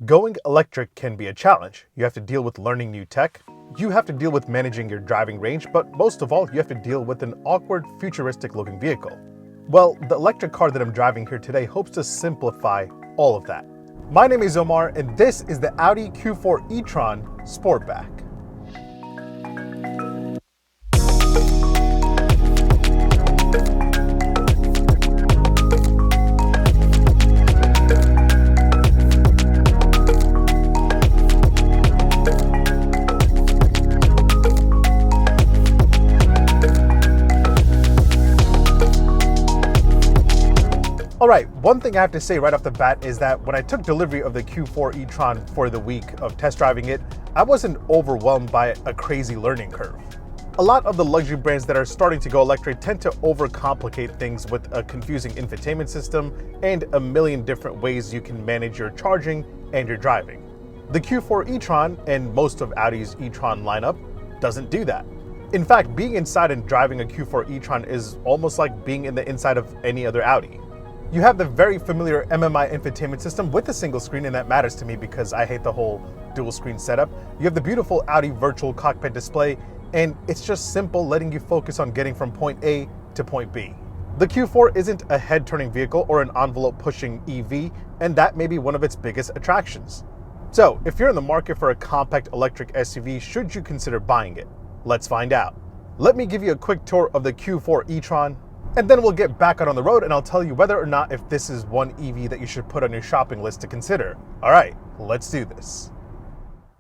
Going electric can be a challenge. You have to deal with learning new tech, you have to deal with managing your driving range, but most of all, you have to deal with an awkward, futuristic looking vehicle. Well, the electric car that I'm driving here today hopes to simplify all of that. My name is Omar, and this is the Audi Q4 e-Tron Sportback. Alright, one thing I have to say right off the bat is that when I took delivery of the Q4 e-Tron for the week of test driving it, I wasn't overwhelmed by a crazy learning curve. A lot of the luxury brands that are starting to go electric tend to overcomplicate things with a confusing infotainment system and a million different ways you can manage your charging and your driving. The Q4 e-Tron and most of Audi's e-Tron lineup doesn't do that. In fact, being inside and driving a Q4 e-Tron is almost like being in the inside of any other Audi. You have the very familiar MMI infotainment system with a single screen, and that matters to me because I hate the whole dual screen setup. You have the beautiful Audi virtual cockpit display, and it's just simple, letting you focus on getting from point A to point B. The Q4 isn't a head-turning vehicle or an envelope-pushing EV, and that may be one of its biggest attractions. So, if you're in the market for a compact electric SUV, should you consider buying it? Let's find out. Let me give you a quick tour of the Q4 e-Tron, and then we'll get back out on the road and I'll tell you whether or not if this is one EV that you should put on your shopping list to consider. All right, let's do this.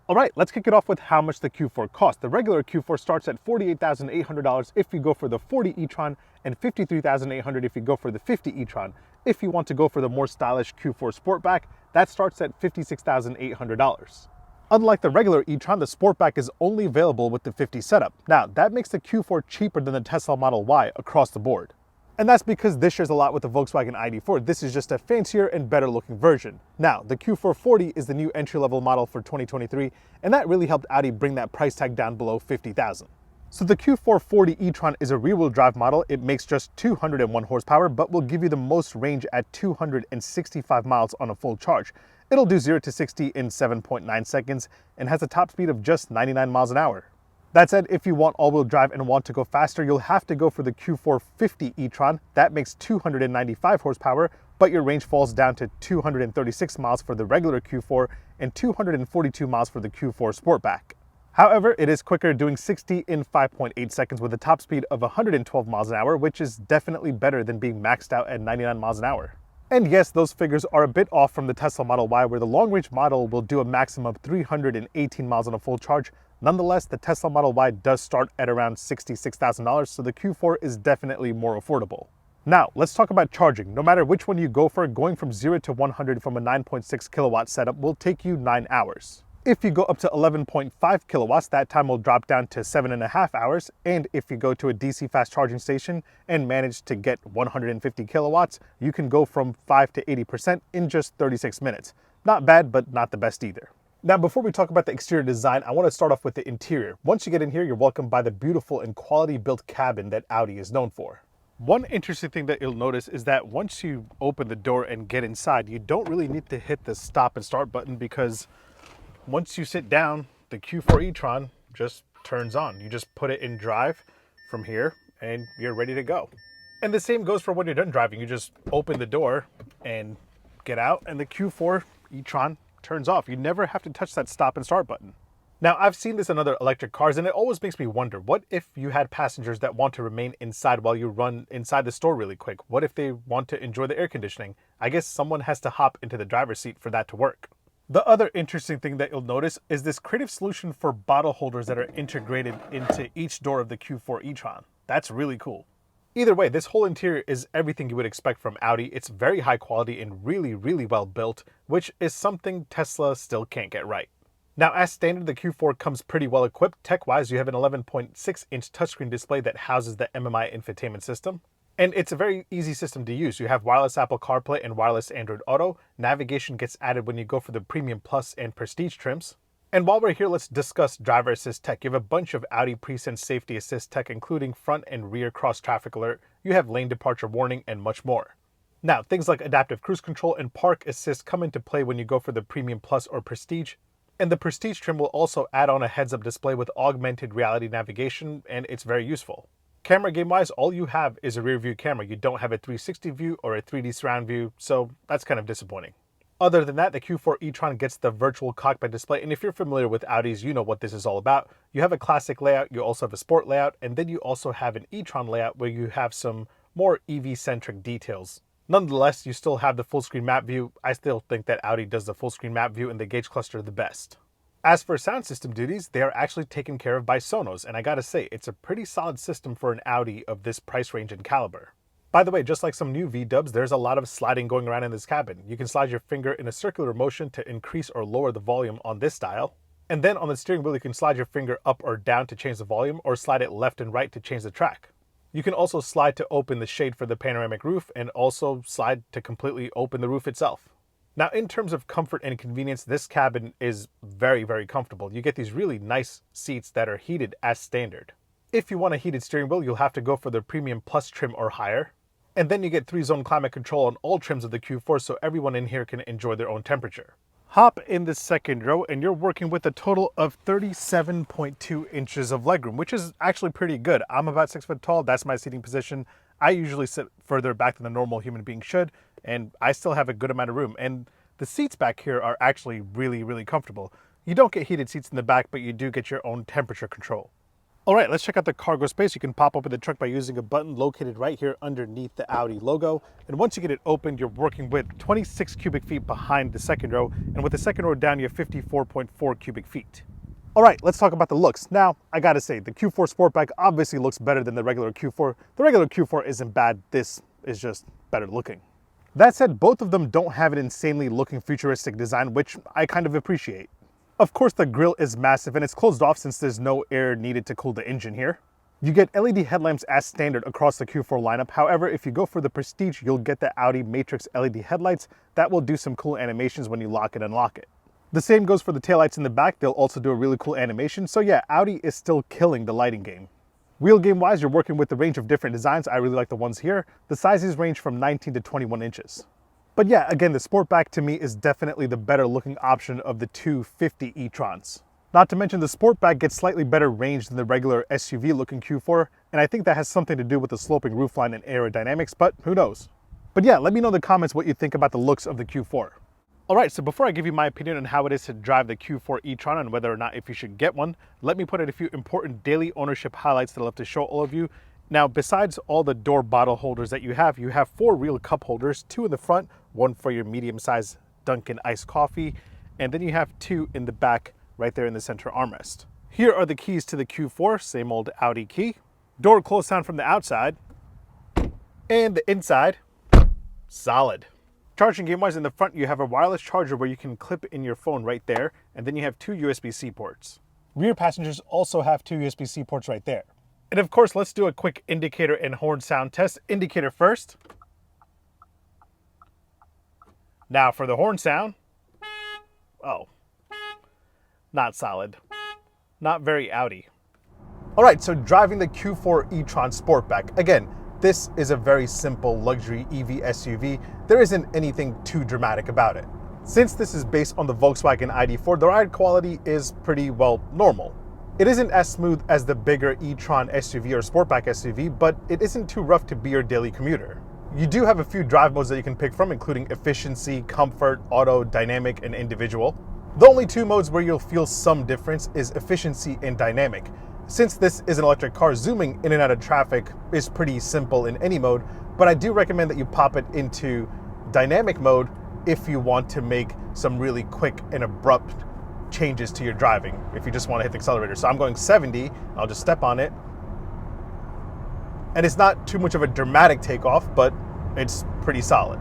All right, let's kick it off with how much the Q4 costs. The regular Q4 starts at $48,800 if you go for the 40 e-Tron and $53,800 if you go for the 50 e-Tron. If you want to go for the more stylish Q4 Sportback, that starts at $56,800. Unlike the regular e-Tron, the Sportback is only available with the 50 setup. Now, that makes the Q4 cheaper than the Tesla Model Y across the board. And that's because this shares a lot with the Volkswagen ID4. This is just a fancier and better looking version. Now, the Q4 40 is the new entry-level model for 2023, and that really helped Audi bring that price tag down below $50,000. So the Q4 40 e-Tron is a rear-wheel drive model. It makes just 201 horsepower, but will give you the most range at 265 miles on a full charge. It'll do 0 to 60 in 7.9 seconds and has a top speed of just 99 miles an hour. That said, if you want all-wheel drive and want to go faster, you'll have to go for the Q4 50 e-Tron. That makes 295 horsepower, but your range falls down to 236 miles for the regular Q4 and 242 miles for the Q4 Sportback. However, it is quicker, doing 60 in 5.8 seconds with a top speed of 112 miles an hour, which is definitely better than being maxed out at 99 miles an hour. And yes, those figures are a bit off from the Tesla Model Y, where the long-range model will do a maximum of 318 miles on a full charge. Nonetheless, the Tesla Model Y does start at around $66,000, so the Q4 is definitely more affordable. Now, let's talk about charging. No matter which one you go for, going from 0 to 100 from a 9.6 kilowatt setup will take you 9 hours. If you go up to 11.5 kilowatts, that time will drop down to 7.5 hours. And if you go to a DC fast charging station and manage to get 150 kilowatts, you can go from 5 to 80% in just 36 minutes. Not bad, but not the best either. Now, before we talk about the exterior design, I want to start off with the interior. Once you get in here, you're welcomed by the beautiful and quality built cabin that Audi is known for. One interesting thing that you'll notice is that once you open the door and get inside, you don't really need to hit the stop and start button, because once you sit down, the Q4 e-Tron just turns on. You just put it in drive from here and you're ready to go. And the same goes for when you're done driving. You just open the door and get out and the Q4 e-Tron turns off. You never have to touch that stop and start button. Now, I've seen this in other electric cars and it always makes me wonder, what if you had passengers that want to remain inside while you run inside the store really quick? What if they want to enjoy the air conditioning? I guess someone has to hop into the driver's seat for that to work. The other interesting thing that you'll notice is this creative solution for bottle holders that are integrated into each door of the Q4 e-Tron. That's really cool. Either way, this whole interior is everything you would expect from Audi. It's very high quality and really, really well built, which is something Tesla still can't get right. Now, as standard, the Q4 comes pretty well equipped. Tech-wise, you have an 11.6-inch touchscreen display that houses the MMI infotainment system. And it's a very easy system to use. You have wireless Apple CarPlay and wireless Android Auto. Navigation gets added when you go for the Premium Plus and Prestige trims. And while we're here, let's discuss driver assist tech. You have a bunch of Audi presense safety assist tech, including front and rear cross traffic alert. You have lane departure warning and much more. Now, things like adaptive cruise control and park assist come into play when you go for the Premium Plus or Prestige. And the Prestige trim will also add on a heads-up display with augmented reality navigation, and it's very useful. Camera game-wise, all you have is a rear view camera. You don't have a 360 view or a 3D surround view, so that's kind of disappointing. Other than that, the Q4 e-Tron gets the virtual cockpit display, and if you're familiar with Audis, you know what this is all about. You have a classic layout, you also have a sport layout, and then you also have an e-Tron layout where you have some more EV-centric details. Nonetheless, you still have the full screen map view. I still think that Audi does the full screen map view and the gauge cluster the best. As for sound system duties, they are actually taken care of by Sonos, and I gotta say, it's a pretty solid system for an Audi of this price range and caliber. By the way, just like some new V-dubs, there's a lot of sliding going around in this cabin. You can slide your finger in a circular motion to increase or lower the volume on this style. And then on the steering wheel, you can slide your finger up or down to change the volume, or slide it left and right to change the track. You can also slide to open the shade for the panoramic roof, and also slide to completely open the roof itself. Now, in terms of comfort and convenience, this cabin is very, very comfortable. You get these really nice seats that are heated as standard. If you want a heated steering wheel, you'll have to go for the Premium Plus trim or higher. And then you get 3-zone climate control on all trims of the Q4, so everyone in here can enjoy their own temperature. Hop in the second row, and you're working with a total of 37.2 inches of legroom, which is actually pretty good. I'm about 6 foot tall. That's my seating position. I usually sit further back than a normal human being should, and I still have a good amount of room. And the seats back here are actually really, really comfortable. You don't get heated seats in the back, but you do get your own temperature control. All right, let's check out the cargo space. You can pop open the trunk by using a button located right here underneath the Audi logo. And once you get it opened, you're working with 26 cubic feet behind the second row. And with the second row down, you have 54.4 cubic feet. All right, let's talk about the looks. Now, I gotta say, the Q4 Sportback obviously looks better than the regular Q4. The regular Q4 isn't bad. This is just better looking. That said, both of them don't have an insanely looking futuristic design, which I kind of appreciate. Of course, the grille is massive and it's closed off since there's no air needed to cool the engine here. You get LED headlamps as standard across the Q4 lineup. However, if you go for the Prestige, you'll get the Audi Matrix LED headlights. That will do some cool animations when you lock and unlock it. The same goes for the taillights in the back. They'll also do a really cool animation. So yeah, Audi is still killing the lighting game. Wheel game wise, you're working with a range of different designs. I really like the ones here. The sizes range from 19 to 21 inches. But yeah, again, the Sportback to me is definitely the better looking option of the two 50 e-Trons. Not to mention the Sportback gets slightly better range than the regular SUV looking Q4, and I think that has something to do with the sloping roofline and aerodynamics, but who knows. But yeah, let me know in the comments what you think about the looks of the Q4. All right, so before I give you my opinion on how it is to drive the Q4 e-Tron and whether or not if you should get one, let me put out a few important daily ownership highlights that I'd love to show all of you. Now, besides all the door bottle holders that you have 4 real cup holders, 2 in the front, 1 for your medium-sized Dunkin' iced coffee, and then you have 2 in the back right there in the center armrest. Here are the keys to the Q4, same old Audi key. Door close sound from the outside, and the inside, solid. Charging game-wise, in the front you have a wireless charger where you can clip in your phone right there, and then you have 2 USB-C ports. Rear passengers also have 2 USB-C ports right there. And of course, let's do a quick indicator and horn sound test. Indicator first. Now for the horn sound. Oh, not solid. Not very Audi. All right, so driving the Q4 e-Tron Sportback. Again, this is a very simple luxury EV SUV. There isn't anything too dramatic about it. Since this is based on the Volkswagen ID4, the ride quality is pretty, well, normal. It isn't as smooth as the bigger e-Tron SUV or Sportback SUV, but it isn't too rough to be your daily commuter. You do have a few drive modes that you can pick from, including efficiency, comfort, auto, dynamic, and individual. The only 2 modes where you'll feel some difference is efficiency and dynamic. Since this is an electric car, zooming in and out of traffic is pretty simple in any mode, but I do recommend that you pop it into dynamic mode if you want to make some really quick and abrupt changes to your driving, if you just want to hit the accelerator. So I'm going 70, I'll just step on it. And it's not too much of a dramatic takeoff, but it's pretty solid.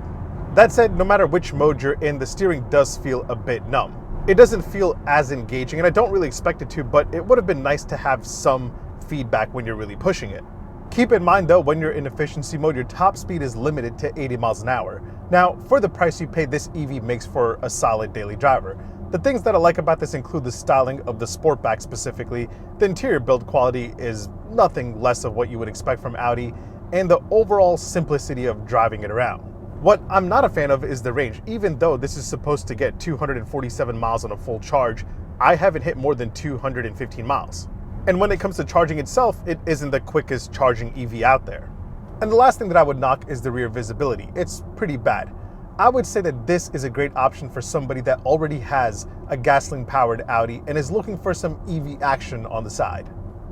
That said, no matter which mode you're in, the steering does feel a bit numb. It doesn't feel as engaging, and I don't really expect it to, but it would have been nice to have some feedback when you're really pushing it. Keep in mind though, when you're in efficiency mode, your top speed is limited to 80 miles an hour. Now, for the price you pay, this EV makes for a solid daily driver. The things that I like about this include the styling of the Sportback specifically. The interior build quality is nothing less of what you would expect from Audi, and the overall simplicity of driving it around. What I'm not a fan of is the range. Even though this is supposed to get 247 miles on a full charge, I haven't hit more than 215 miles. And when it comes to charging itself, it isn't the quickest charging EV out there. And the last thing that I would knock is the rear visibility. It's pretty bad. I would say that this is a great option for somebody that already has a gasoline-powered Audi and is looking for some EV action on the side.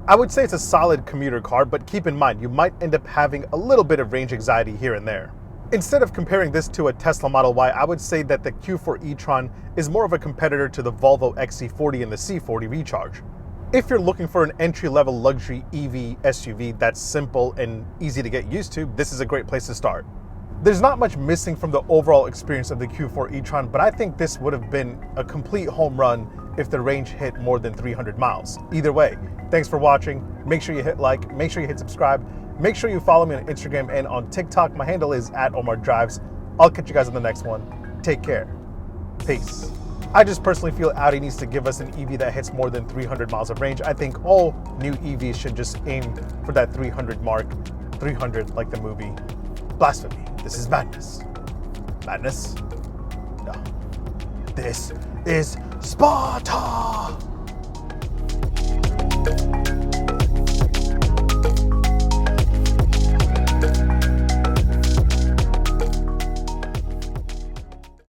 I would say it's a solid commuter car, but keep in mind, you might end up having a little bit of range anxiety here and there. Instead of comparing this to a Tesla Model Y, I would say that the Q4 e-Tron is more of a competitor to the Volvo XC40 and the C40 Recharge. If you're looking for an entry-level luxury EV SUV that's simple and easy to get used to, this is a great place to start. There's not much missing from the overall experience of the Q4 e-Tron, but I think this would have been a complete home run if the range hit more than 300 miles. Either way, thanks for watching. Make sure you hit like, make sure you hit subscribe. Make sure you follow me on Instagram and on TikTok. My handle is @OmarDrives. I'll catch you guys on the next one. Take care. Peace. I just personally feel Audi needs to give us an EV that hits more than 300 miles of range. I think all new EVs should just aim for that 300 mark. 300 like the movie. Blasphemy. This is madness. Madness? No. This is Sparta!